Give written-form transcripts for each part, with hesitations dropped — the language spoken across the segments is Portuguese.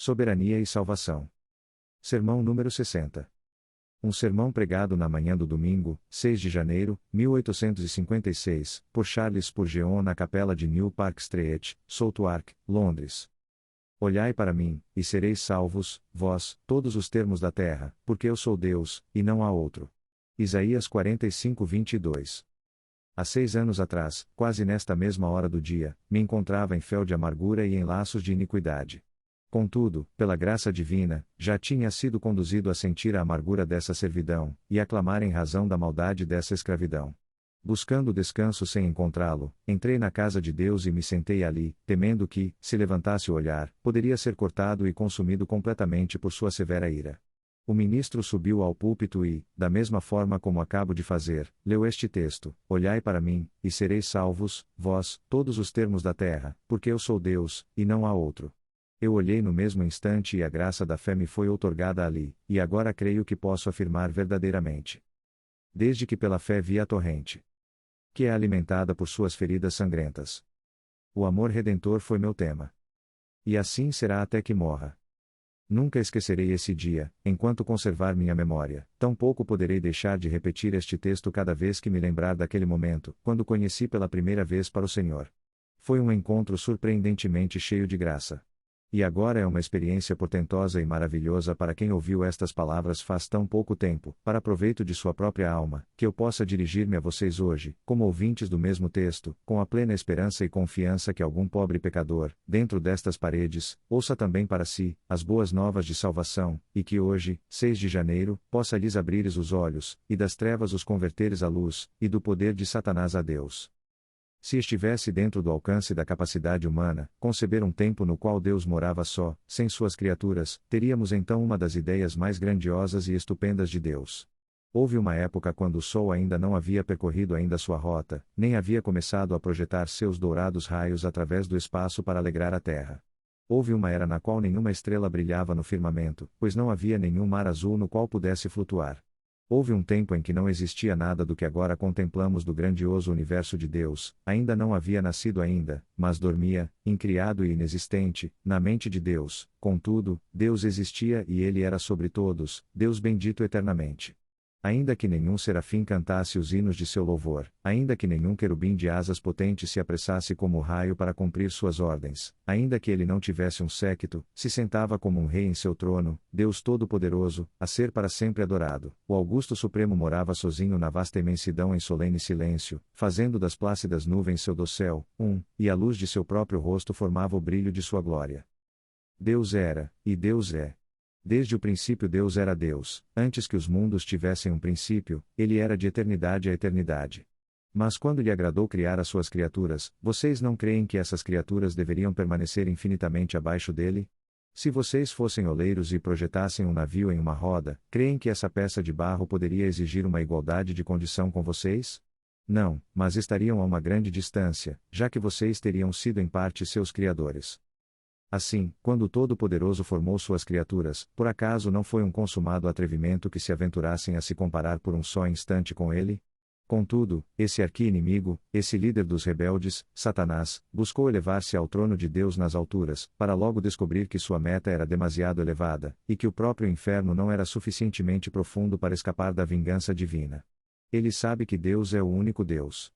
Soberania e salvação. Sermão número 60. Um sermão pregado na manhã do domingo, 6 de janeiro, 1856, por Charles Spurgeon na capela de New Park Street, Southwark, Londres. Olhai para mim, e sereis salvos, vós, todos os termos da terra, porque eu sou Deus, e não há outro. Isaías 45:22. Há 6 anos atrás, quase nesta mesma hora do dia, me encontrava em fel de amargura e em laços de iniquidade. Contudo, pela graça divina, já tinha sido conduzido a sentir a amargura dessa servidão, e a clamar em razão da maldade dessa escravidão. Buscando descanso sem encontrá-lo, entrei na casa de Deus e me sentei ali, temendo que, se levantasse o olhar, poderia ser cortado e consumido completamente por sua severa ira. O ministro subiu ao púlpito e, da mesma forma como acabo de fazer, leu este texto: Olhai para mim, e sereis salvos, vós, todos os termos da terra, porque eu sou Deus, e não há outro. Eu olhei no mesmo instante e a graça da fé me foi outorgada ali, e agora creio que posso afirmar verdadeiramente. Desde que pela fé vi a torrente, que é alimentada por suas feridas sangrentas. O amor redentor foi meu tema. E assim será até que morra. Nunca esquecerei esse dia, enquanto conservar minha memória, tampouco poderei deixar de repetir este texto cada vez que me lembrar daquele momento, quando conheci pela primeira vez para o Senhor. Foi um encontro surpreendentemente cheio de graça. E agora é uma experiência portentosa e maravilhosa para quem ouviu estas palavras faz tão pouco tempo, para proveito de sua própria alma, que eu possa dirigir-me a vocês hoje, como ouvintes do mesmo texto, com a plena esperança e confiança que algum pobre pecador, dentro destas paredes, ouça também para si, as boas novas de salvação, e que hoje, 6 de janeiro, possa lhes abrires os olhos, e das trevas os converteres à luz, e do poder de Satanás a Deus. Se estivesse dentro do alcance da capacidade humana, conceber um tempo no qual Deus morava só, sem suas criaturas, teríamos então uma das ideias mais grandiosas e estupendas de Deus. Houve uma época quando o Sol ainda não havia percorrido ainda sua rota, nem havia começado a projetar seus dourados raios através do espaço para alegrar a Terra. Houve uma era na qual nenhuma estrela brilhava no firmamento, pois não havia nenhum mar azul no qual pudesse flutuar. Houve um tempo em que não existia nada do que agora contemplamos do grandioso universo de Deus, ainda não havia nascido ainda, mas dormia, incriado e inexistente, na mente de Deus. Contudo, Deus existia e Ele era sobre todos, Deus bendito eternamente. Ainda que nenhum serafim cantasse os hinos de seu louvor, ainda que nenhum querubim de asas potentes se apressasse como o raio para cumprir suas ordens, ainda que ele não tivesse um séquito, se sentava como um rei em seu trono, Deus Todo-Poderoso, a ser para sempre adorado, o Augusto Supremo morava sozinho na vasta imensidão em solene silêncio, fazendo das plácidas nuvens seu dossel, e a luz de seu próprio rosto formava o brilho de sua glória. Deus era, e Deus é. Desde o princípio Deus era Deus, antes que os mundos tivessem um princípio, Ele era de eternidade a eternidade. Mas quando lhe agradou criar as suas criaturas, vocês não creem que essas criaturas deveriam permanecer infinitamente abaixo dele? Se vocês fossem oleiros e projetassem um navio em uma roda, creem que essa peça de barro poderia exigir uma igualdade de condição com vocês? Não, mas estariam a uma grande distância, já que vocês teriam sido em parte seus criadores. Assim, quando o Todo-Poderoso formou suas criaturas, por acaso não foi um consumado atrevimento que se aventurassem a se comparar por um só instante com ele? Contudo, esse arqui-inimigo, esse líder dos rebeldes, Satanás, buscou elevar-se ao trono de Deus nas alturas, para logo descobrir que sua meta era demasiado elevada, e que o próprio inferno não era suficientemente profundo para escapar da vingança divina. Ele sabe que Deus é o único Deus.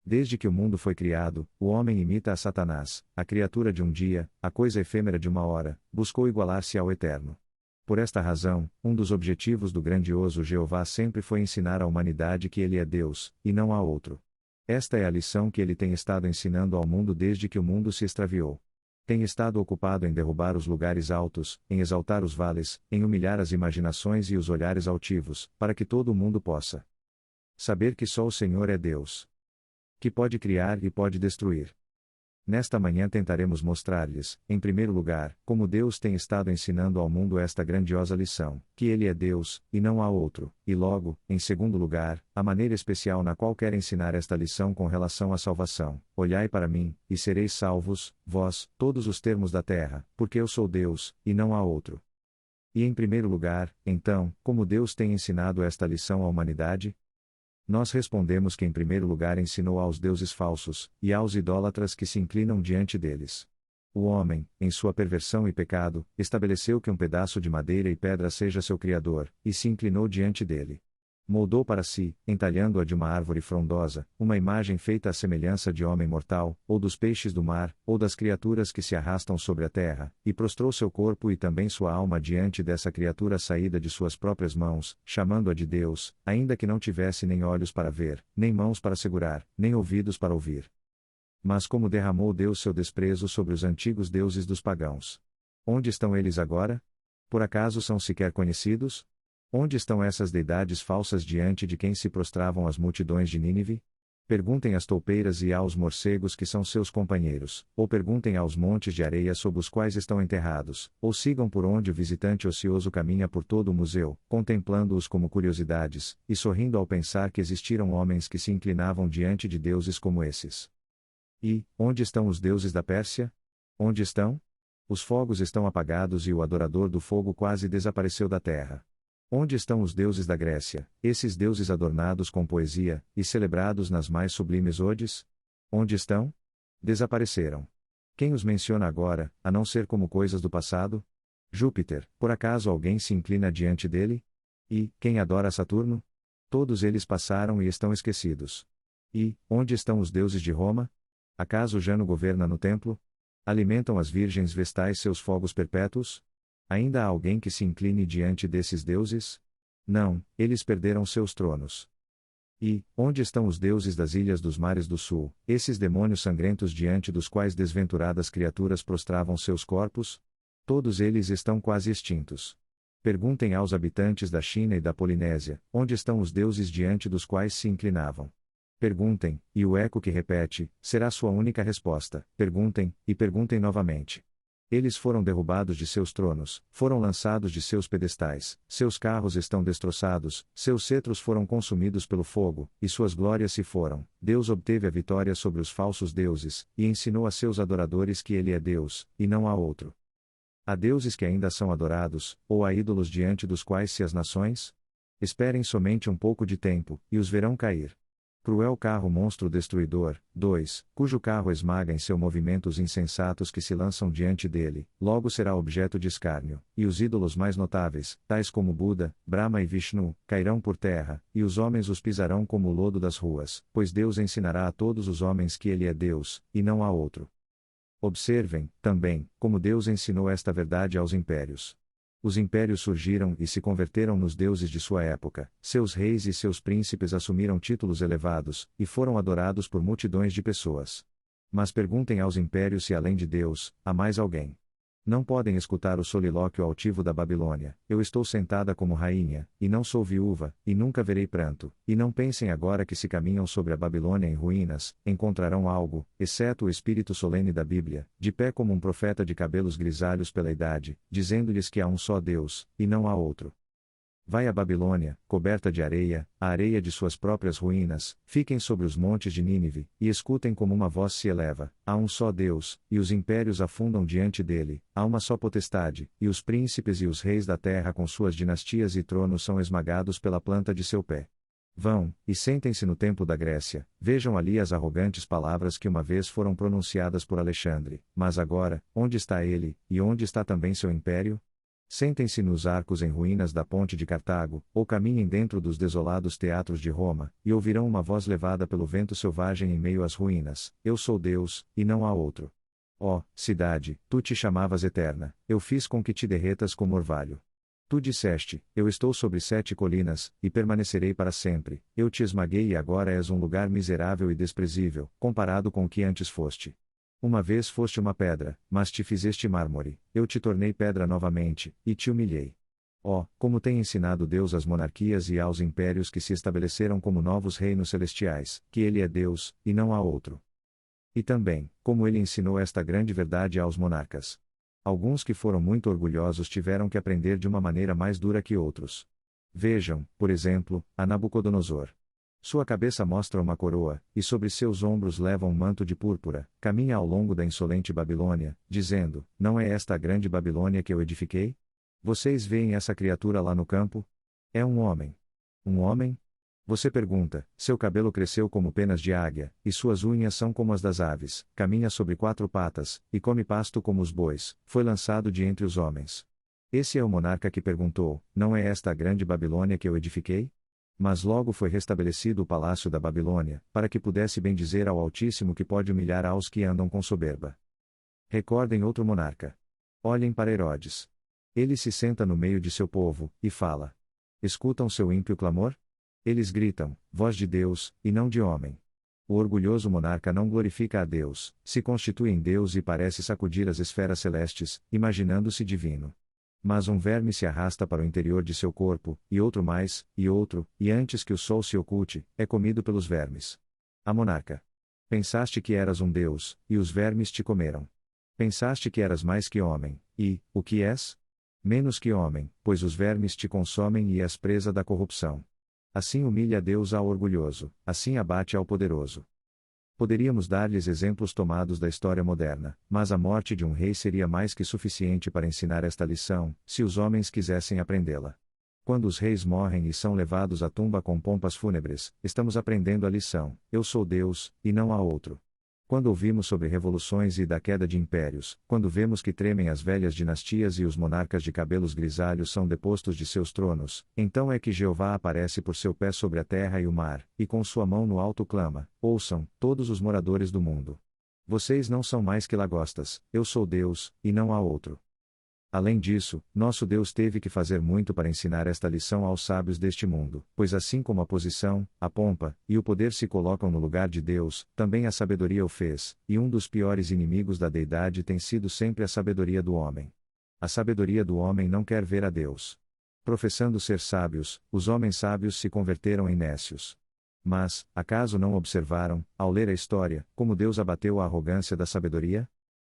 Desde que o mundo foi criado, o homem imita a Satanás, a criatura de um dia, a coisa efêmera de uma hora, buscou igualar-se ao eterno. Por esta razão, um dos objetivos do grandioso Jeová sempre foi ensinar à humanidade que ele é Deus, e não há outro. Esta é a lição que ele tem estado ensinando ao mundo desde que o mundo se extraviou. Tem estado ocupado em derrubar os lugares altos, em exaltar os vales, em humilhar as imaginações e os olhares altivos, para que todo o mundo possa saber que só o Senhor é Deus, que pode criar e pode destruir. Nesta manhã tentaremos mostrar-lhes, em primeiro lugar, como Deus tem estado ensinando ao mundo esta grandiosa lição, que Ele é Deus, e não há outro, e logo, em segundo lugar, a maneira especial na qual quer ensinar esta lição com relação à salvação. Olhai para mim, e sereis salvos, vós, todos os termos da terra, porque eu sou Deus, e não há outro. E em primeiro lugar, então, como Deus tem ensinado esta lição à humanidade? Nós respondemos que em primeiro lugar ensinou aos deuses falsos, e aos idólatras que se inclinam diante deles. O homem, em sua perversão e pecado, estabeleceu que um pedaço de madeira e pedra seja seu criador, e se inclinou diante dele. Moldou para si, entalhando-a de uma árvore frondosa, uma imagem feita à semelhança de homem mortal, ou dos peixes do mar, ou das criaturas que se arrastam sobre a terra, e prostrou seu corpo e também sua alma diante dessa criatura saída de suas próprias mãos, chamando-a de Deus, ainda que não tivesse nem olhos para ver, nem mãos para segurar, nem ouvidos para ouvir. Mas como derramou Deus seu desprezo sobre os antigos deuses dos pagãos? Onde estão eles agora? Por acaso são sequer conhecidos? Onde estão essas deidades falsas diante de quem se prostravam as multidões de Nínive? Perguntem às toupeiras e aos morcegos que são seus companheiros, ou perguntem aos montes de areia sob os quais estão enterrados, ou sigam por onde o visitante ocioso caminha por todo o museu, contemplando-os como curiosidades, e sorrindo ao pensar que existiram homens que se inclinavam diante de deuses como esses. E, onde estão os deuses da Pérsia? Onde estão? Os fogos estão apagados e o adorador do fogo quase desapareceu da terra. Onde estão os deuses da Grécia, esses deuses adornados com poesia, e celebrados nas mais sublimes odes? Onde estão? Desapareceram. Quem os menciona agora, a não ser como coisas do passado? Júpiter, por acaso alguém se inclina diante dele? E, quem adora Saturno? Todos eles passaram e estão esquecidos. E, onde estão os deuses de Roma? Acaso Jano governa no templo? Alimentam as virgens vestais seus fogos perpétuos? Ainda há alguém que se incline diante desses deuses? Não, eles perderam seus tronos. E, onde estão os deuses das ilhas dos mares do sul, esses demônios sangrentos diante dos quais desventuradas criaturas prostravam seus corpos? Todos eles estão quase extintos. Perguntem aos habitantes da China e da Polinésia, onde estão os deuses diante dos quais se inclinavam. Perguntem, e o eco que repete, será sua única resposta. Perguntem, e perguntem novamente. Eles foram derrubados de seus tronos, foram lançados de seus pedestais, seus carros estão destroçados, seus cetros foram consumidos pelo fogo, e suas glórias se foram. Deus obteve a vitória sobre os falsos deuses, e ensinou a seus adoradores que Ele é Deus, e não há outro. Há deuses que ainda são adorados, ou há ídolos diante dos quais se as nações? Esperem somente um pouco de tempo, e os verão cair. Cruel carro monstro destruidor, 2, cujo carro esmaga em seu movimento os insensatos que se lançam diante dele, logo será objeto de escárnio, e os ídolos mais notáveis, tais como Buda, Brahma e Vishnu, cairão por terra, e os homens os pisarão como o lodo das ruas, pois Deus ensinará a todos os homens que Ele é Deus, e não há outro. Observem, também, como Deus ensinou esta verdade aos impérios. Os impérios surgiram e se converteram nos deuses de sua época, seus reis e seus príncipes assumiram títulos elevados, e foram adorados por multidões de pessoas. Mas perguntem aos impérios se além de Deus, há mais alguém. Não podem escutar o solilóquio altivo da Babilônia, eu estou sentada como rainha, e não sou viúva, e nunca verei pranto, e não pensem agora que se caminham sobre a Babilônia em ruínas, encontrarão algo, exceto o espírito solene da Bíblia, de pé como um profeta de cabelos grisalhos pela idade, dizendo-lhes que há um só Deus, e não há outro. Vai à Babilônia, coberta de areia, a areia de suas próprias ruínas, fiquem sobre os montes de Nínive, e escutem como uma voz se eleva, há um só Deus, e os impérios afundam diante dele, há uma só potestade, e os príncipes e os reis da terra com suas dinastias e tronos são esmagados pela planta de seu pé. Vão, e sentem-se no templo da Grécia, vejam ali as arrogantes palavras que uma vez foram pronunciadas por Alexandre, mas agora, onde está ele, e onde está também seu império? Sentem-se nos arcos em ruínas da ponte de Cartago, ou caminhem dentro dos desolados teatros de Roma, e ouvirão uma voz levada pelo vento selvagem em meio às ruínas: Eu sou Deus, e não há outro. Ó, cidade, tu te chamavas eterna, eu fiz com que te derretas como orvalho. Tu disseste: Eu estou sobre 7 colinas, e permanecerei para sempre, eu te esmaguei e agora és um lugar miserável e desprezível, comparado com o que antes foste. Uma vez foste uma pedra, mas te fizeste mármore, eu te tornei pedra novamente, e te humilhei. Ó, como tem ensinado Deus às monarquias e aos impérios que se estabeleceram como novos reinos celestiais, que Ele é Deus, e não há outro. E também, como Ele ensinou esta grande verdade aos monarcas. Alguns que foram muito orgulhosos tiveram que aprender de uma maneira mais dura que outros. Vejam, por exemplo, a Nabucodonosor. Sua cabeça mostra uma coroa, e sobre seus ombros leva um manto de púrpura, caminha ao longo da insolente Babilônia, dizendo: Não é esta a grande Babilônia que eu edifiquei? Vocês veem essa criatura lá no campo? É um homem. Um homem? Você pergunta: seu cabelo cresceu como penas de águia, e suas unhas são como as das aves, caminha sobre quatro patas, e come pasto como os bois, foi lançado de entre os homens. Esse é o monarca que perguntou: não é esta a grande Babilônia que eu edifiquei? Mas logo foi restabelecido o palácio da Babilônia, para que pudesse bendizer ao Altíssimo que pode humilhar aos que andam com soberba. Recordem outro monarca. Olhem para Herodes. Ele se senta no meio de seu povo, e fala. Escutam seu ímpio clamor? Eles gritam, voz de Deus, e não de homem. O orgulhoso monarca não glorifica a Deus, se constitui em Deus e parece sacudir as esferas celestes, imaginando-se divino. Mas um verme se arrasta para o interior de seu corpo, e outro mais, e antes que o sol se oculte, é comido pelos vermes. A monarca. Pensaste que eras um Deus, e os vermes te comeram. Pensaste que eras mais que homem, e, o que és? Menos que homem, pois os vermes te consomem e és presa da corrupção. Assim humilha Deus ao orgulhoso, assim abate ao poderoso. Poderíamos dar-lhes exemplos tomados da história moderna, mas a morte de um rei seria mais que suficiente para ensinar esta lição, se os homens quisessem aprendê-la. Quando os reis morrem e são levados à tumba com pompas fúnebres, estamos aprendendo a lição: eu sou Deus, e não há outro. Quando ouvimos sobre revoluções e da queda de impérios, quando vemos que tremem as velhas dinastias e os monarcas de cabelos grisalhos são depostos de seus tronos, então é que Jeová aparece por seu pé sobre a terra e o mar, e com sua mão no alto clama: ouçam, todos os moradores do mundo. Vocês não são mais que lagostas, eu sou Deus, e não há outro. Além disso, nosso Deus teve que fazer muito para ensinar esta lição aos sábios deste mundo, pois assim como a posição, a pompa, e o poder se colocam no lugar de Deus, também a sabedoria o fez, e um dos piores inimigos da deidade tem sido sempre a sabedoria do homem. A sabedoria do homem não quer ver a Deus. Professando ser sábios, os homens sábios se converteram em nécios. Mas, acaso não observaram, ao ler a história, como Deus abateu a arrogância da sabedoria?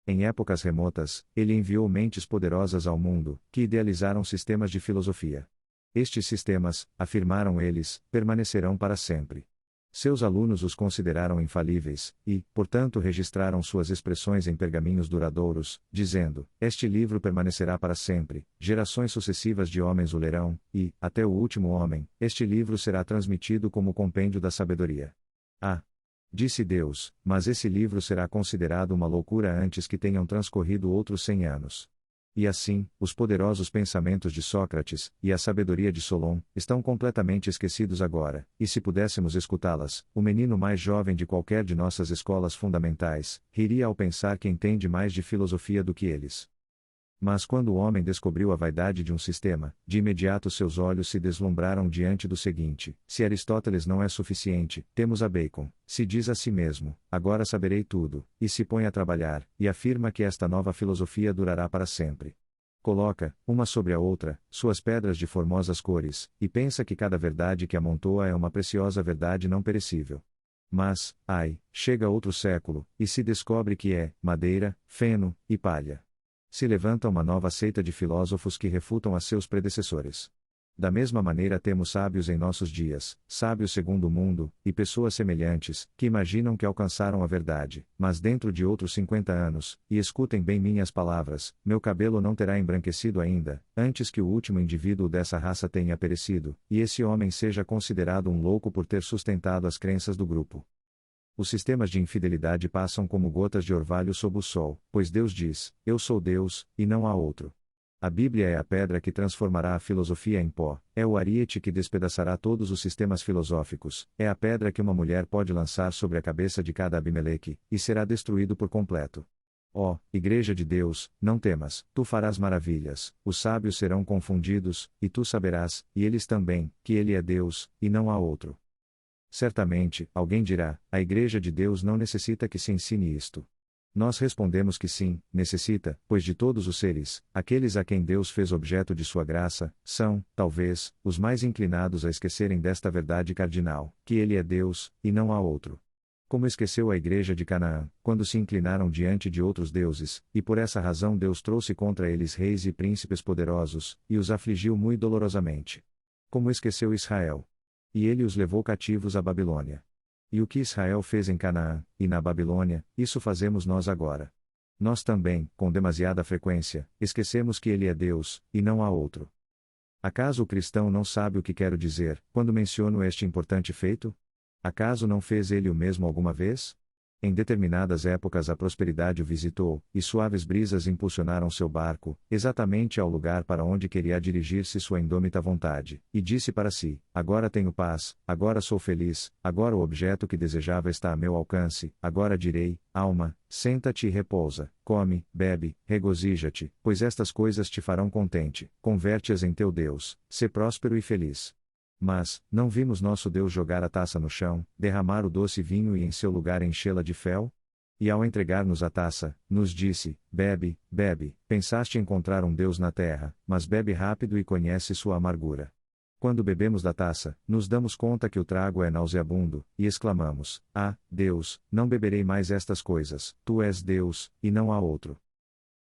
Em épocas remotas, ele enviou mentes poderosas ao mundo, que idealizaram sistemas de filosofia. Estes sistemas, afirmaram eles, permanecerão para sempre. Seus alunos os consideraram infalíveis, e, portanto, registraram suas expressões em pergaminhos duradouros, dizendo: este livro permanecerá para sempre, gerações sucessivas de homens o lerão, e, até o último homem, este livro será transmitido como compêndio da sabedoria. Disse Deus, mas esse livro será considerado uma loucura antes que tenham transcorrido outros 100 anos. E assim, os poderosos pensamentos de Sócrates, e a sabedoria de Solon, estão completamente esquecidos agora, e se pudéssemos escutá-las, o menino mais jovem de qualquer de nossas escolas fundamentais, riria ao pensar que entende mais de filosofia do que eles. Mas quando o homem descobriu a vaidade de um sistema, de imediato seus olhos se deslumbraram diante do seguinte: se Aristóteles não é suficiente, temos a Bacon, se diz a si mesmo, agora saberei tudo, e se põe a trabalhar, e afirma que esta nova filosofia durará para sempre. Coloca, uma sobre a outra, suas pedras de formosas cores, e pensa que cada verdade que amontoa é uma preciosa verdade não perecível. Mas, chega outro século, e se descobre que é madeira, feno e palha. Se levanta uma nova seita de filósofos que refutam a seus predecessores. Da mesma maneira temos sábios em nossos dias, sábios segundo o mundo, e pessoas semelhantes, que imaginam que alcançaram a verdade, mas dentro de outros 50 anos, e escutem bem minhas palavras, meu cabelo não terá embranquecido ainda, antes que o último indivíduo dessa raça tenha perecido, e esse homem seja considerado um louco por ter sustentado as crenças do grupo. Os sistemas de infidelidade passam como gotas de orvalho sob o sol, pois Deus diz: eu sou Deus, e não há outro. A Bíblia é a pedra que transformará a filosofia em pó, é o ariete que despedaçará todos os sistemas filosóficos, é a pedra que uma mulher pode lançar sobre a cabeça de cada Abimeleque, e será destruído por completo. Ó, Igreja de Deus, não temas, tu farás maravilhas, os sábios serão confundidos, e tu saberás, e eles também, que ele é Deus, e não há outro. Certamente, alguém dirá: a Igreja de Deus não necessita que se ensine isto. Nós respondemos que sim, necessita, pois de todos os seres, aqueles a quem Deus fez objeto de sua graça, são, talvez, os mais inclinados a esquecerem desta verdade cardinal, que Ele é Deus, e não há outro. Como esqueceu a Igreja de Canaã, quando se inclinaram diante de outros deuses, e por essa razão Deus trouxe contra eles reis e príncipes poderosos, e os afligiu muito dolorosamente. Como esqueceu Israel. E ele os levou cativos à Babilônia. E o que Israel fez em Canaã, e na Babilônia, isso fazemos nós agora. Nós também, com demasiada frequência, esquecemos que ele é Deus, e não há outro. Acaso o cristão não sabe o que quero dizer, quando menciono este importante feito? Acaso não fez ele o mesmo alguma vez? Em determinadas épocas a prosperidade o visitou, e suaves brisas impulsionaram seu barco, exatamente ao lugar para onde queria dirigir-se sua indômita vontade, e disse para si: agora tenho paz, agora sou feliz, agora o objeto que desejava está a meu alcance, agora direi: alma, senta-te e repousa, come, bebe, regozija-te, pois estas coisas te farão contente, converte-as em teu Deus, sê próspero e feliz. Mas, não vimos nosso Deus jogar a taça no chão, derramar o doce vinho e em seu lugar enchê-la de fel? E ao entregar-nos a taça, nos disse: bebe, bebe, pensaste encontrar um Deus na terra, mas bebe rápido e conhece sua amargura. Quando bebemos da taça, nos damos conta que o trago é nauseabundo, e exclamamos: ah, Deus, não beberei mais estas coisas, tu és Deus, e não há outro.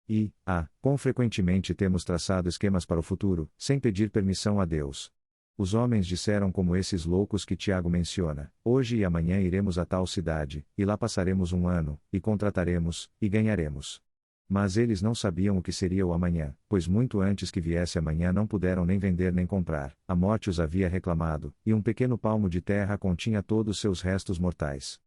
E, quão frequentemente temos traçado esquemas para o futuro, sem pedir permissão a Deus. Os homens disseram como esses loucos que Tiago menciona: hoje e amanhã iremos a tal cidade, e lá passaremos um ano, e contrataremos, e ganharemos. Mas eles não sabiam o que seria o amanhã, pois muito antes que viesse amanhã não puderam nem vender nem comprar, a morte os havia reclamado, e um pequeno palmo de terra continha todos seus restos mortais.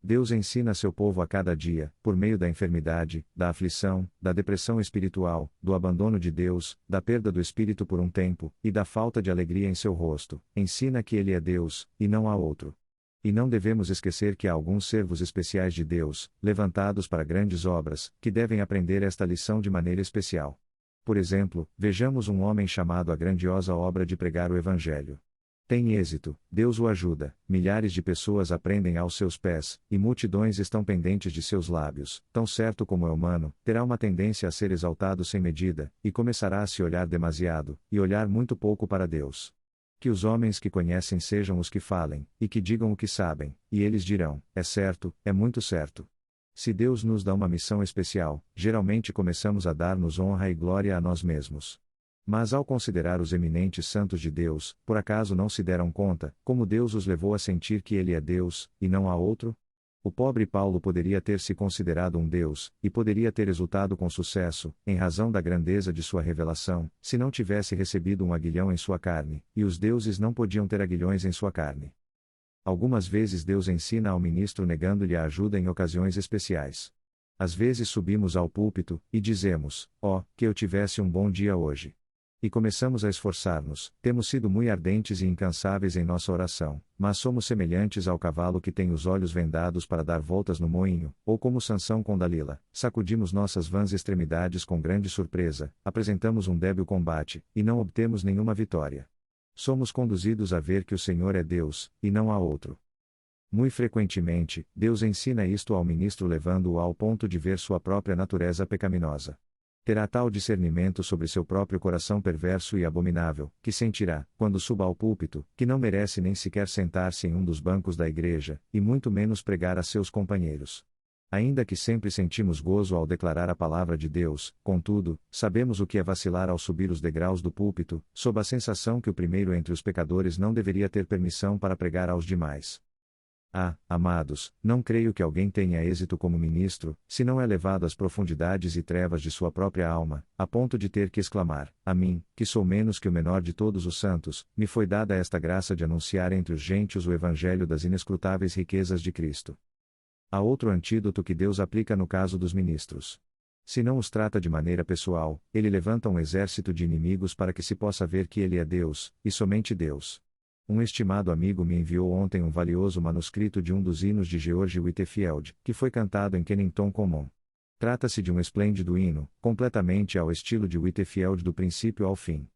Deus ensina seu povo a cada dia, por meio da enfermidade, da aflição, da depressão espiritual, do abandono de Deus, da perda do espírito por um tempo, e da falta de alegria em seu rosto, ensina que Ele é Deus, e não há outro. E não devemos esquecer que há alguns servos especiais de Deus, levantados para grandes obras, que devem aprender esta lição de maneira especial. Por exemplo, vejamos um homem chamado à grandiosa obra de pregar o Evangelho. Tem êxito, Deus o ajuda, milhares de pessoas aprendem aos seus pés, e multidões estão pendentes de seus lábios. Tão certo como é humano, terá uma tendência a ser exaltado sem medida, e começará a se olhar demasiado, e olhar muito pouco para Deus. Que os homens que conhecem sejam os que falem, e que digam o que sabem, e eles dirão: é certo, é muito certo. Se Deus nos dá uma missão especial, geralmente começamos a dar-nos honra e glória a nós mesmos. Mas ao considerar os eminentes santos de Deus, por acaso não se deram conta, como Deus os levou a sentir que Ele é Deus, e não há outro? O pobre Paulo poderia ter se considerado um Deus, e poderia ter exultado com sucesso, em razão da grandeza de sua revelação, se não tivesse recebido um aguilhão em sua carne, e os deuses não podiam ter aguilhões em sua carne. Algumas vezes Deus ensina ao ministro negando-lhe a ajuda em ocasiões especiais. Às vezes subimos ao púlpito, e dizemos: que eu tivesse um bom dia hoje. E começamos a esforçar-nos, temos sido muito ardentes e incansáveis em nossa oração, mas somos semelhantes ao cavalo que tem os olhos vendados para dar voltas no moinho, ou como Sansão com Dalila, sacudimos nossas vãs extremidades com grande surpresa, apresentamos um débil combate, e não obtemos nenhuma vitória. Somos conduzidos a ver que o Senhor é Deus, e não há outro. Muito frequentemente, Deus ensina isto ao ministro levando-o ao ponto de ver sua própria natureza pecaminosa. Terá tal discernimento sobre seu próprio coração perverso e abominável, que sentirá, quando suba ao púlpito, que não merece nem sequer sentar-se em um dos bancos da igreja, e muito menos pregar a seus companheiros. Ainda que sempre sentimos gozo ao declarar a palavra de Deus, contudo, sabemos o que é vacilar ao subir os degraus do púlpito, sob a sensação que o primeiro entre os pecadores não deveria ter permissão para pregar aos demais. Amados, não creio que alguém tenha êxito como ministro, se não é levado às profundidades e trevas de sua própria alma, a ponto de ter que exclamar: a mim, que sou menos que o menor de todos os santos, me foi dada esta graça de anunciar entre os gentios o evangelho das inescrutáveis riquezas de Cristo. Há outro antídoto que Deus aplica no caso dos ministros. Se não os trata de maneira pessoal, ele levanta um exército de inimigos para que se possa ver que ele é Deus, e somente Deus. Um estimado amigo me enviou ontem um valioso manuscrito de um dos hinos de George Whitefield, que foi cantado em Kennington Common. Trata-se de um esplêndido hino, completamente ao estilo de Whitefield do princípio ao fim.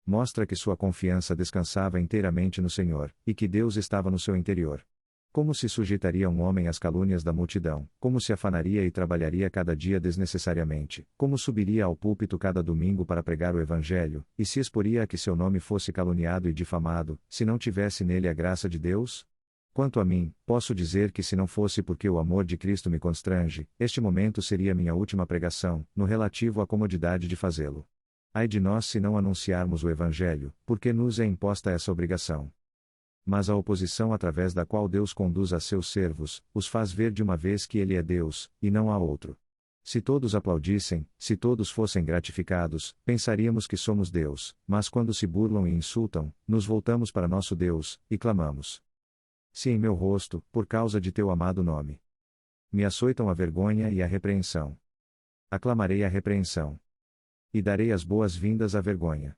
Mostra que sua confiança descansava inteiramente no Senhor, e que Deus estava no seu interior. Como se sujeitaria um homem às calúnias da multidão, como se afanaria e trabalharia cada dia desnecessariamente, como subiria ao púlpito cada domingo para pregar o Evangelho, e se exporia a que seu nome fosse caluniado e difamado, se não tivesse nele a graça de Deus? Quanto a mim, posso dizer que se não fosse porque o amor de Cristo me constrange, este momento seria minha última pregação, no relativo à comodidade de fazê-lo. Ai de nós se não anunciarmos o Evangelho, porque nos é imposta essa obrigação. Mas a oposição através da qual Deus conduz a seus servos, os faz ver de uma vez que Ele é Deus, e não há outro. Se todos aplaudissem, se todos fossem gratificados, pensaríamos que somos Deus, mas quando se burlam e insultam, nos voltamos para nosso Deus, e clamamos. Se em meu rosto, por causa de teu amado nome, me açoitam a vergonha e a repreensão, aclamarei a repreensão, e darei as boas-vindas à vergonha.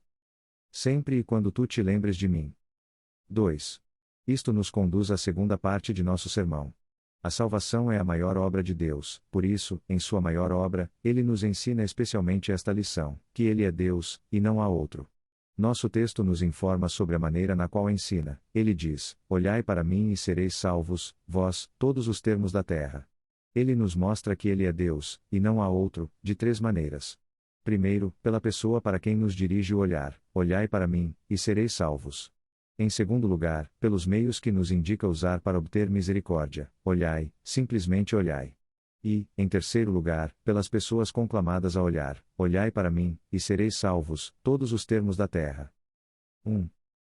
Sempre e quando tu te lembres de mim. 2. Isto nos conduz à segunda parte de nosso sermão. A salvação é a maior obra de Deus, por isso, em sua maior obra, ele nos ensina especialmente esta lição, que ele é Deus, e não há outro. Nosso texto nos informa sobre a maneira na qual ensina. Ele diz: olhai para mim e sereis salvos, vós, todos os termos da terra. Ele nos mostra que ele é Deus, e não há outro, de 3 maneiras. Primeiro, pela pessoa para quem nos dirige o olhar: olhai para mim, e sereis salvos. Em segundo lugar, pelos meios que nos indica usar para obter misericórdia: olhai, simplesmente olhai. E, em terceiro lugar, pelas pessoas conclamadas a olhar: olhai para mim, e sereis salvos, todos os termos da terra. 1.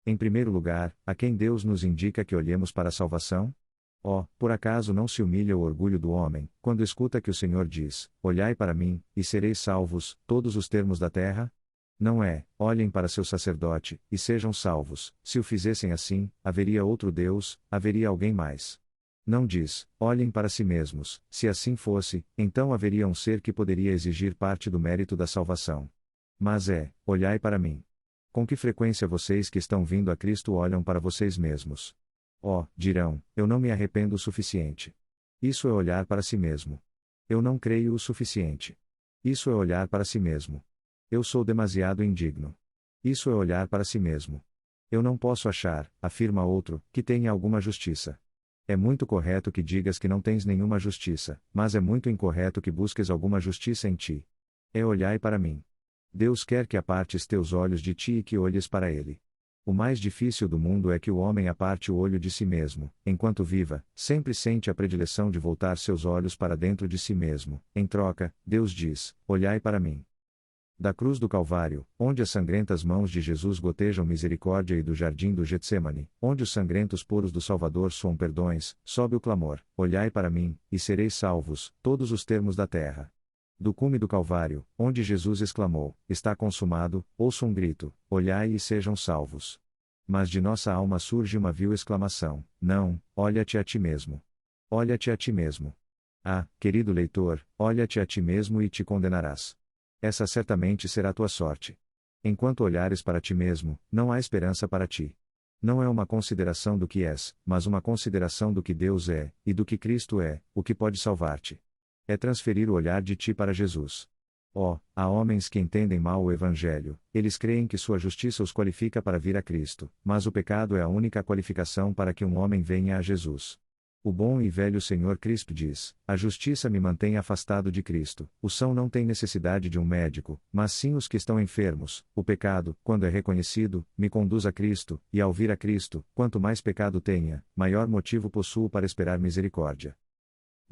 Em primeiro lugar, a quem Deus nos indica que olhemos para a salvação? Oh, por acaso não se humilha o orgulho do homem, quando escuta que o Senhor diz: olhai para mim, e sereis salvos, todos os termos da terra? Não é: olhem para seu sacerdote, e sejam salvos. Se o fizessem assim, haveria outro Deus, haveria alguém mais. Não diz: olhem para si mesmos. Se assim fosse, então haveria um ser que poderia exigir parte do mérito da salvação. Mas é: olhai para mim. Com que frequência vocês que estão vindo a Cristo olham para vocês mesmos? Oh, dirão: eu não me arrependo o suficiente. Isso é olhar para si mesmo. Eu não creio o suficiente. Isso é olhar para si mesmo. Eu sou demasiado indigno. Isso é olhar para si mesmo. Eu não posso achar, afirma outro, que tenha alguma justiça. É muito correto que digas que não tens nenhuma justiça, mas é muito incorreto que busques alguma justiça em ti. É olhai para mim. Deus quer que apartes teus olhos de ti e que olhes para ele. O mais difícil do mundo é que o homem aparte o olho de si mesmo, enquanto viva, sempre sente a predileção de voltar seus olhos para dentro de si mesmo. Em troca, Deus diz: olhai para mim. Da cruz do Calvário, onde as sangrentas mãos de Jesus gotejam misericórdia, e do jardim do Getsemane, onde os sangrentos poros do Salvador soam perdões, sobe o clamor: olhai para mim, e sereis salvos, todos os termos da terra. Do cume do Calvário, onde Jesus exclamou: está consumado, ouço um grito: olhai e sejam salvos. Mas de nossa alma surge uma vil exclamação: não, olha-te a ti mesmo. Olha-te a ti mesmo. Ah, querido leitor, olha-te a ti mesmo e te condenarás. Essa certamente será tua sorte. Enquanto olhares para ti mesmo, não há esperança para ti. Não é uma consideração do que és, mas uma consideração do que Deus é, e do que Cristo é, o que pode salvar-te. É transferir o olhar de ti para Jesus. Oh, há homens que entendem mal o Evangelho. Eles creem que sua justiça os qualifica para vir a Cristo, mas o pecado é a única qualificação para que um homem venha a Jesus. O bom e velho Senhor Cristo diz: a justiça me mantém afastado de Cristo. O são não tem necessidade de um médico, mas sim os que estão enfermos. O pecado, quando é reconhecido, me conduz a Cristo, e ao vir a Cristo, quanto mais pecado tenha, maior motivo possuo para esperar misericórdia.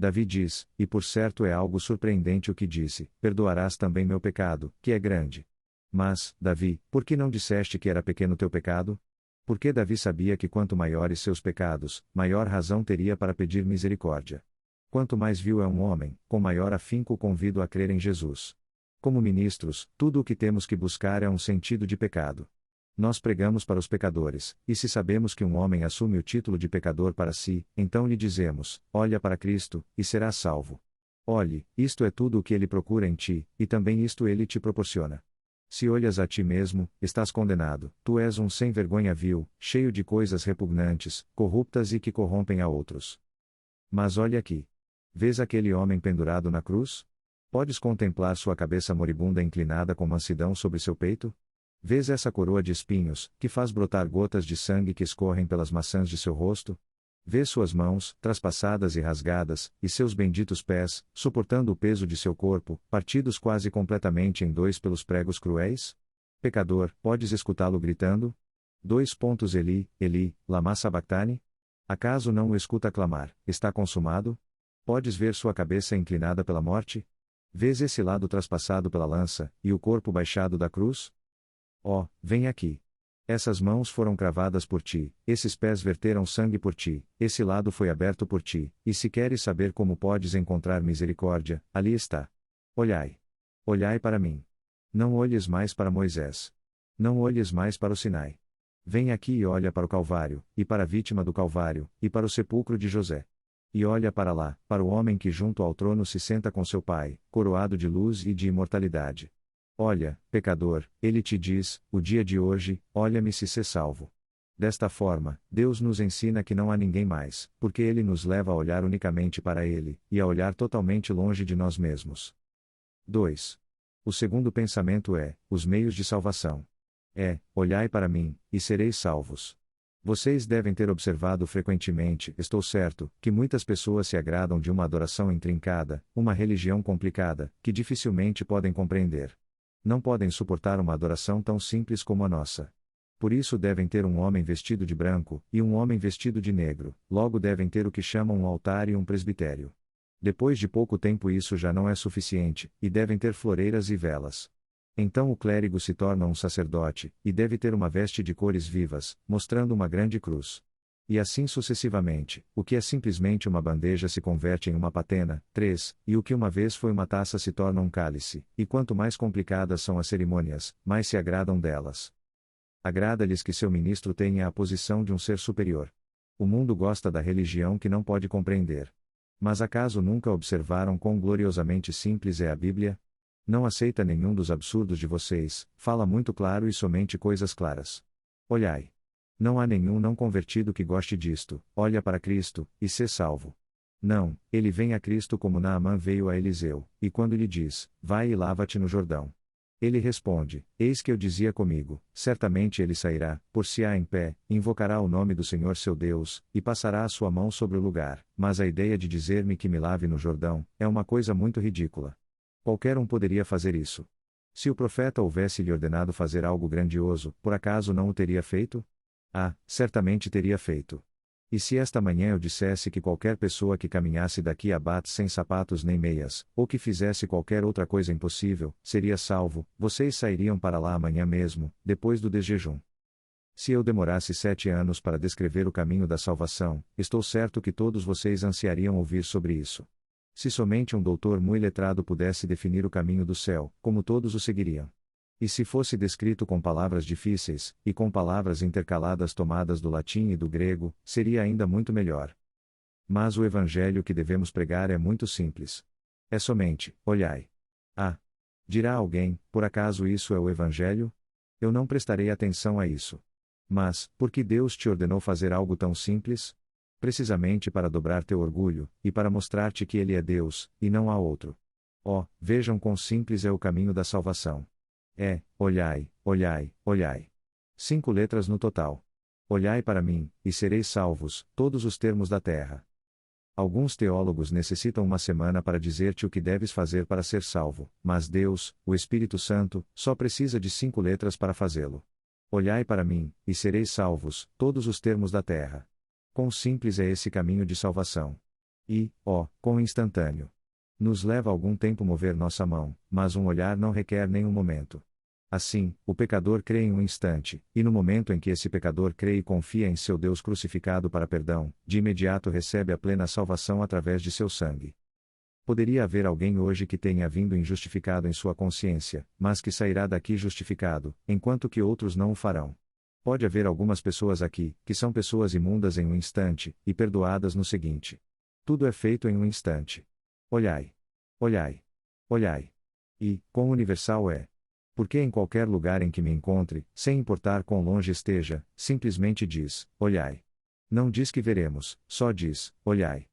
Davi diz, e por certo é algo surpreendente o que disse: perdoarás também meu pecado, que é grande. Mas, Davi, por que não disseste que era pequeno teu pecado? Porque Davi sabia que quanto maiores seus pecados, maior razão teria para pedir misericórdia. Quanto mais vil é um homem, com maior afinco o convido a crer em Jesus. Como ministros, tudo o que temos que buscar é um sentido de pecado. Nós pregamos para os pecadores, e se sabemos que um homem assume o título de pecador para si, então lhe dizemos: olha para Cristo, e serás salvo. Olhe, isto é tudo o que ele procura em ti, e também isto ele te proporciona. Se olhas a ti mesmo, estás condenado. Tu és um sem vergonha vil, cheio de coisas repugnantes, corruptas e que corrompem a outros. Mas olha aqui. Vês aquele homem pendurado na cruz? Podes contemplar sua cabeça moribunda inclinada com mansidão sobre seu peito? Vês essa coroa de espinhos, que faz brotar gotas de sangue que escorrem pelas maçãs de seu rosto? Vês suas mãos, traspassadas e rasgadas, e seus benditos pés, suportando o peso de seu corpo, partidos quase completamente em dois pelos pregos cruéis? Pecador, podes escutá-lo gritando? Eli, Eli, lama sabachthani? Acaso não o escuta clamar: está consumado? Podes ver sua cabeça inclinada pela morte? Vês esse lado traspassado pela lança, e o corpo baixado da cruz? Oh, vem aqui. Essas mãos foram cravadas por ti, esses pés verteram sangue por ti, esse lado foi aberto por ti, e se queres saber como podes encontrar misericórdia, ali está. Olhai. Olhai para mim. Não olhes mais para Moisés. Não olhes mais para o Sinai. Vem aqui e olha para o Calvário, e para a vítima do Calvário, e para o sepulcro de José. E olha para lá, para o homem que junto ao trono se senta com seu Pai, coroado de luz e de imortalidade. Olha, pecador, ele te diz, o dia de hoje, olha-me se ser salvo. Desta forma, Deus nos ensina que não há ninguém mais, porque ele nos leva a olhar unicamente para ele, e a olhar totalmente longe de nós mesmos. 2. O segundo pensamento é: os meios de salvação. Olhai para mim, e sereis salvos. Vocês devem ter observado frequentemente, estou certo, que muitas pessoas se agradam de uma adoração intrincada, uma religião complicada, que dificilmente podem compreender. Não podem suportar uma adoração tão simples como a nossa. Por isso devem ter um homem vestido de branco, e um homem vestido de negro, logo devem ter o que chamam um altar e um presbitério. Depois de pouco tempo isso já não é suficiente, e devem ter floreiras e velas. Então o clérigo se torna um sacerdote, e deve ter uma veste de cores vivas, mostrando uma grande cruz. E assim sucessivamente, o que é simplesmente uma bandeja se converte em uma patena. 3. E o que uma vez foi uma taça se torna um cálice, e quanto mais complicadas são as cerimônias, mais se agradam delas. Agrada-lhes que seu ministro tenha a posição de um ser superior. O mundo gosta da religião que não pode compreender. Mas acaso nunca observaram quão gloriosamente simples é a Bíblia? Não aceita nenhum dos absurdos de vocês, fala muito claro e somente coisas claras. Olhai. Não há nenhum não convertido que goste disto, olha para Cristo, e sê salvo. Não, ele vem a Cristo como Naamã veio a Eliseu, e quando lhe diz, vai e lava-te no Jordão. Ele responde, eis que eu dizia comigo, certamente ele sairá, por-se-á em pé, invocará o nome do Senhor seu Deus, e passará a sua mão sobre o lugar, mas a ideia de dizer-me que me lave no Jordão, é uma coisa muito ridícula. Qualquer um poderia fazer isso. Se o profeta houvesse lhe ordenado fazer algo grandioso, por acaso não o teria feito? Certamente teria feito. E se esta manhã eu dissesse que qualquer pessoa que caminhasse daqui a Bat sem sapatos nem meias, ou que fizesse qualquer outra coisa impossível, seria salvo, vocês sairiam para lá amanhã mesmo, depois do desjejum. Se eu demorasse 7 anos para descrever o caminho da salvação, estou certo que todos vocês ansiariam ouvir sobre isso. Se somente um doutor muito letrado pudesse definir o caminho do céu, como todos o seguiriam. E se fosse descrito com palavras difíceis, e com palavras intercaladas tomadas do latim e do grego, seria ainda muito melhor. Mas o evangelho que devemos pregar é muito simples. É somente, olhai. Dirá alguém, por acaso isso é o evangelho? Eu não prestarei atenção a isso. Mas, por que Deus te ordenou fazer algo tão simples? Precisamente para dobrar teu orgulho, e para mostrar-te que Ele é Deus, e não há outro. Vejam quão simples é o caminho da salvação. Olhai, olhai, olhai. 5 letras no total. Olhai para mim, e sereis salvos, todos os termos da terra. Alguns teólogos necessitam uma semana para dizer-te o que deves fazer para ser salvo, mas Deus, o Espírito Santo, só precisa de 5 letras para fazê-lo. Olhai para mim, e sereis salvos, todos os termos da terra. Quão simples é esse caminho de salvação. E, quão instantâneo. Nos leva algum tempo mover nossa mão, mas um olhar não requer nenhum momento. Assim, o pecador crê em um instante, e no momento em que esse pecador crê e confia em seu Deus crucificado para perdão, de imediato recebe a plena salvação através de seu sangue. Poderia haver alguém hoje que tenha vindo injustificado em sua consciência, mas que sairá daqui justificado, enquanto que outros não o farão. Pode haver algumas pessoas aqui, que são pessoas imundas em um instante, e perdoadas no seguinte. Tudo é feito em um instante. Olhai. Olhai. Olhai. E, quão universal é. Porque em qualquer lugar em que me encontre, sem importar quão longe esteja, simplesmente diz, olhai. Não diz que veremos, só diz, olhai.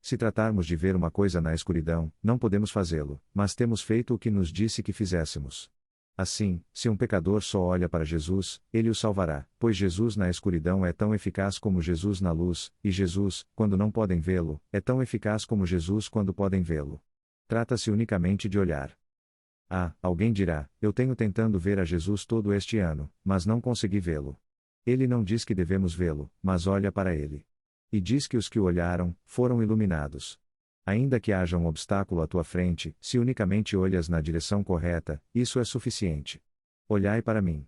Se tratarmos de ver uma coisa na escuridão, não podemos fazê-lo, mas temos feito o que nos disse que fizéssemos. Assim, se um pecador só olha para Jesus, ele o salvará, pois Jesus na escuridão é tão eficaz como Jesus na luz, e Jesus, quando não podem vê-lo, é tão eficaz como Jesus quando podem vê-lo. Trata-se unicamente de olhar. Alguém dirá, eu tenho tentando ver a Jesus todo este ano, mas não consegui vê-lo. Ele não diz que devemos vê-lo, mas olha para ele. E diz que os que o olharam, foram iluminados. Ainda que haja um obstáculo à tua frente, se unicamente olhas na direção correta, isso é suficiente. Olhai para mim.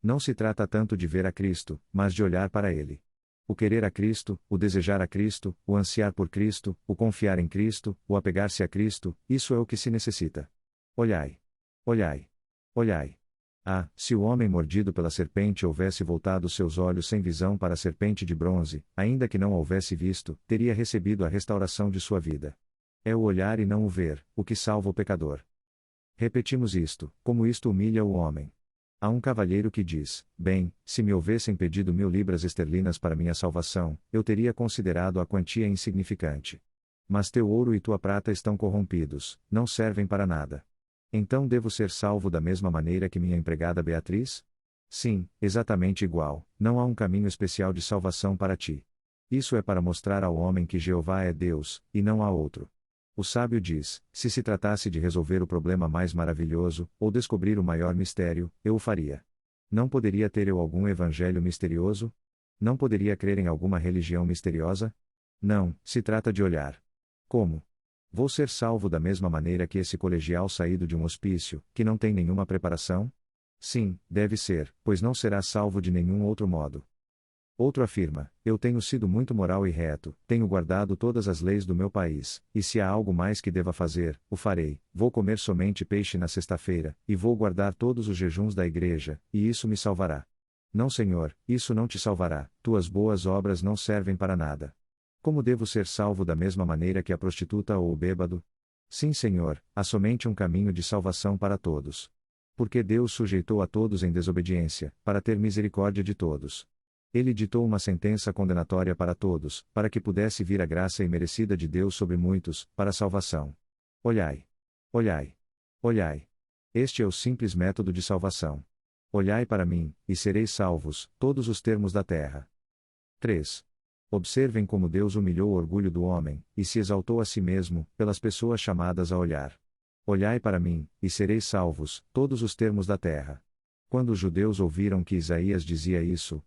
Não se trata tanto de ver a Cristo, mas de olhar para Ele. O querer a Cristo, o desejar a Cristo, o ansiar por Cristo, o confiar em Cristo, o apegar-se a Cristo, isso é o que se necessita. Olhai. Olhai. Olhai. Ah, se o homem mordido pela serpente houvesse voltado seus olhos sem visão para a serpente de bronze, ainda que não a houvesse visto, teria recebido a restauração de sua vida. É o olhar e não o ver, o que salva o pecador. Repetimos isto, como isto humilha o homem. Há um cavalheiro que diz: bem, se me houvessem pedido 1000 libras esterlinas para minha salvação, eu teria considerado a quantia insignificante. Mas teu ouro e tua prata estão corrompidos, não servem para nada. Então devo ser salvo da mesma maneira que minha empregada Beatriz? Sim, exatamente igual, não há um caminho especial de salvação para ti. Isso é para mostrar ao homem que Jeová é Deus, e não há outro. O sábio diz: se se tratasse de resolver o problema mais maravilhoso, ou descobrir o maior mistério, eu o faria. Não poderia ter eu algum evangelho misterioso? Não poderia crer em alguma religião misteriosa? Não, se trata de olhar. Como? Vou ser salvo da mesma maneira que esse colegial saído de um hospício, que não tem nenhuma preparação? Sim, deve ser, pois não será salvo de nenhum outro modo. Outro afirma: eu tenho sido muito moral e reto, tenho guardado todas as leis do meu país, e se há algo mais que deva fazer, o farei. Vou comer somente peixe na sexta-feira, e vou guardar todos os jejuns da igreja, e isso me salvará. Não, Senhor, isso não te salvará, tuas boas obras não servem para nada. Como devo ser salvo da mesma maneira que a prostituta ou o bêbado? Sim, Senhor, há somente um caminho de salvação para todos. Porque Deus sujeitou a todos em desobediência, para ter misericórdia de todos. Ele ditou uma sentença condenatória para todos, para que pudesse vir a graça imerecida de Deus sobre muitos, para a salvação. Olhai. Olhai. Olhai. Este é o simples método de salvação. Olhai para mim, e sereis salvos, todos os termos da terra. 3. Observem como Deus humilhou o orgulho do homem, e se exaltou a si mesmo, pelas pessoas chamadas a olhar. Olhai para mim, e sereis salvos, todos os termos da terra. Quando os judeus ouviram que Isaías dizia isso,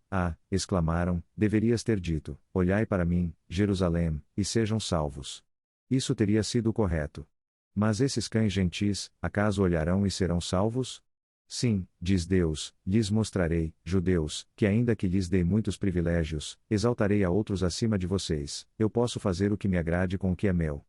exclamaram: deverias ter dito: olhai para mim, Jerusalém, e sejam salvos. Isso teria sido correto. Mas esses cães gentis, acaso olharão e serão salvos? Sim, diz Deus, lhes mostrarei, judeus, que ainda que lhes dei muitos privilégios, exaltarei a outros acima de vocês, eu posso fazer o que me agrade com o que é meu.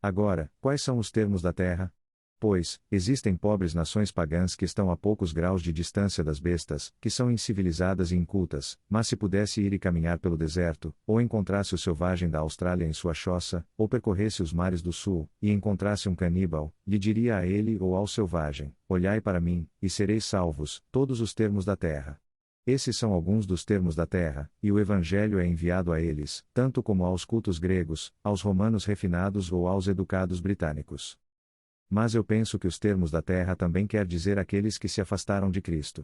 Agora, quais são os termos da terra? Pois, existem pobres nações pagãs que estão a poucos graus de distância das bestas, que são incivilizadas e incultas, mas se pudesse ir e caminhar pelo deserto, ou encontrasse o selvagem da Austrália em sua choça, ou percorresse os mares do sul, e encontrasse um caníbal, lhe diria a ele ou ao selvagem: olhai para mim, e sereis salvos, todos os termos da terra. Esses são alguns dos termos da terra, e o Evangelho é enviado a eles, tanto como aos cultos gregos, aos romanos refinados ou aos educados britânicos. Mas eu penso que os termos da terra também quer dizer aqueles que se afastaram de Cristo.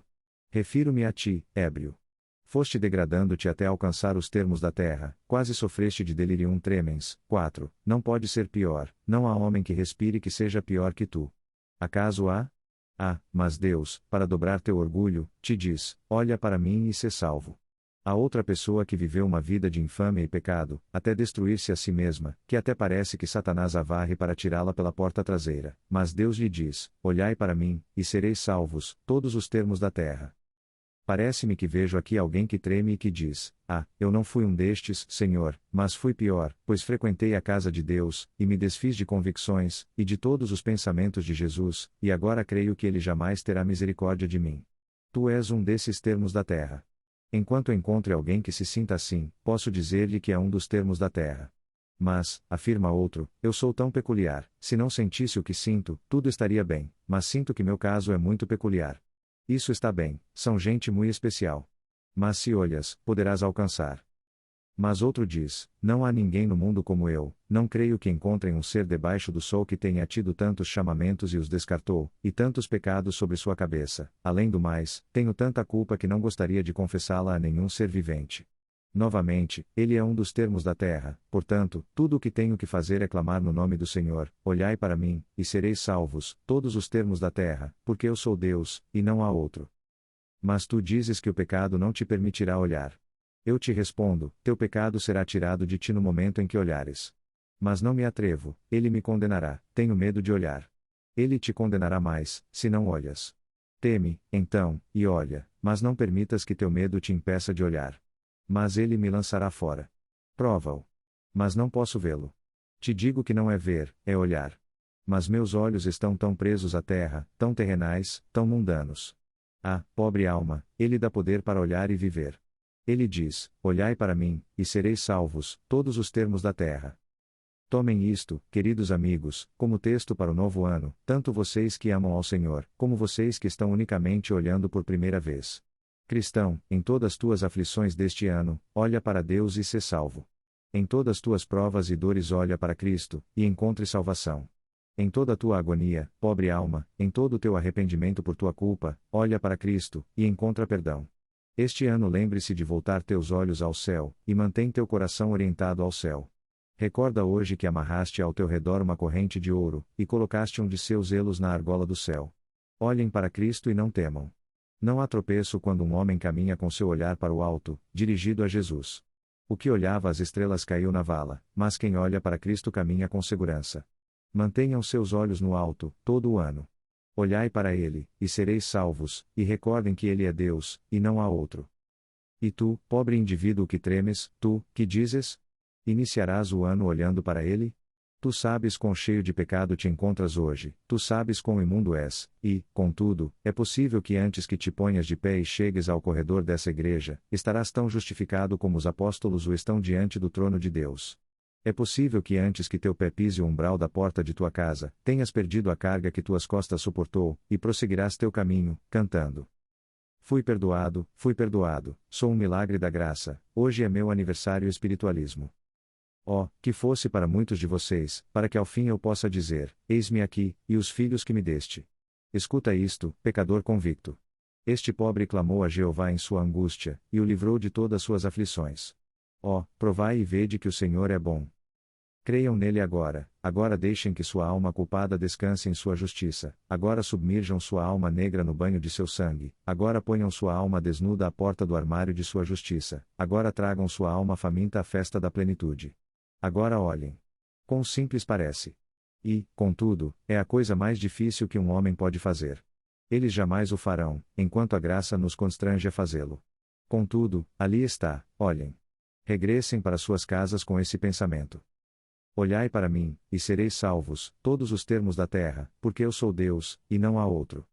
Refiro-me a ti, ébrio. Foste degradando-te até alcançar os termos da terra, quase sofreste de delirium tremens. 4. Não pode ser pior, não há homem que respire que seja pior que tu. Acaso há? Mas Deus, para dobrar teu orgulho, te diz: olha para mim e sê salvo. Há outra pessoa que viveu uma vida de infâmia e pecado, até destruir-se a si mesma, que até parece que Satanás a varre para tirá-la pela porta traseira, mas Deus lhe diz: olhai para mim, e sereis salvos, todos os termos da terra. Parece-me que vejo aqui alguém que treme e que diz: eu não fui um destes, Senhor, mas fui pior, pois frequentei a casa de Deus, e me desfiz de convicções, e de todos os pensamentos de Jesus, e agora creio que ele jamais terá misericórdia de mim. Tu és um desses termos da terra. Enquanto encontre alguém que se sinta assim, posso dizer-lhe que é um dos termos da terra. Mas, afirma outro, eu sou tão peculiar, se não sentisse o que sinto, tudo estaria bem, mas sinto que meu caso é muito peculiar. Isso está bem, são gente muito especial. Mas se olhas, poderás alcançar. Mas outro diz: não há ninguém no mundo como eu, não creio que encontrem um ser debaixo do sol que tenha tido tantos chamamentos e os descartou, e tantos pecados sobre sua cabeça. Além do mais, tenho tanta culpa que não gostaria de confessá-la a nenhum ser vivente. Novamente, ele é um dos termos da terra, portanto, tudo o que tenho que fazer é clamar no nome do Senhor: olhai para mim, e sereis salvos, todos os termos da terra, porque eu sou Deus, e não há outro. Mas tu dizes que o pecado não te permitirá olhar. Eu te respondo: teu pecado será tirado de ti no momento em que olhares. Mas não me atrevo, ele me condenará, tenho medo de olhar. Ele te condenará mais, se não olhas. Teme, então, e olha, mas não permitas que teu medo te impeça de olhar. Mas ele me lançará fora. Prova-o. Mas não posso vê-lo. Te digo que não é ver, é olhar. Mas meus olhos estão tão presos à terra, tão terrenais, tão mundanos. Ah, pobre alma, ele dá poder para olhar e viver. Ele diz: olhai para mim, e sereis salvos, todos os termos da terra. Tomem isto, queridos amigos, como texto para o novo ano, tanto vocês que amam ao Senhor, como vocês que estão unicamente olhando por primeira vez. Cristão, em todas tuas aflições deste ano, olha para Deus e sê salvo. Em todas tuas provas e dores olha para Cristo, e encontre salvação. Em toda a tua agonia, pobre alma, em todo o teu arrependimento por tua culpa, olha para Cristo, e encontra perdão. Este ano lembre-se de voltar teus olhos ao céu, e mantém teu coração orientado ao céu. Recorda hoje que amarraste ao teu redor uma corrente de ouro, e colocaste um de seus elos na argola do céu. Olhem para Cristo e não temam. Não há tropeço quando um homem caminha com seu olhar para o alto, dirigido a Jesus. O que olhava as estrelas caiu na vala, mas quem olha para Cristo caminha com segurança. Mantenham seus olhos no alto, todo o ano. Olhai para Ele, e sereis salvos, e recordem que Ele é Deus, e não há outro. E tu, pobre indivíduo que tremes, tu, que dizes? Iniciarás o ano olhando para Ele? Tu sabes quão cheio de pecado te encontras hoje, tu sabes quão imundo és, e, contudo, é possível que antes que te ponhas de pé e chegues ao corredor dessa igreja, estarás tão justificado como os apóstolos o estão diante do trono de Deus. É possível que antes que teu pé pise o umbral da porta de tua casa, tenhas perdido a carga que tuas costas suportou, e prosseguirás teu caminho, cantando. Fui perdoado, sou um milagre da graça, hoje é meu aniversário espiritualismo. Oh, que fosse para muitos de vocês, para que ao fim eu possa dizer: eis-me aqui, e os filhos que me deste. Escuta isto, pecador convicto. Este pobre clamou a Jeová em sua angústia, e o livrou de todas suas aflições. Oh, provai e vede que o Senhor é bom. Creiam nele agora deixem que sua alma culpada descanse em sua justiça, agora submerjam sua alma negra no banho de seu sangue, agora ponham sua alma desnuda à porta do armário de sua justiça, agora tragam sua alma faminta à festa da plenitude. Agora olhem. Quão simples parece. E, contudo, é a coisa mais difícil que um homem pode fazer. Eles jamais o farão, enquanto a graça nos constrange a fazê-lo. Contudo, ali está, olhem. Regressem para suas casas com esse pensamento. Olhai para mim, e sereis salvos, todos os termos da terra, porque eu sou Deus, e não há outro.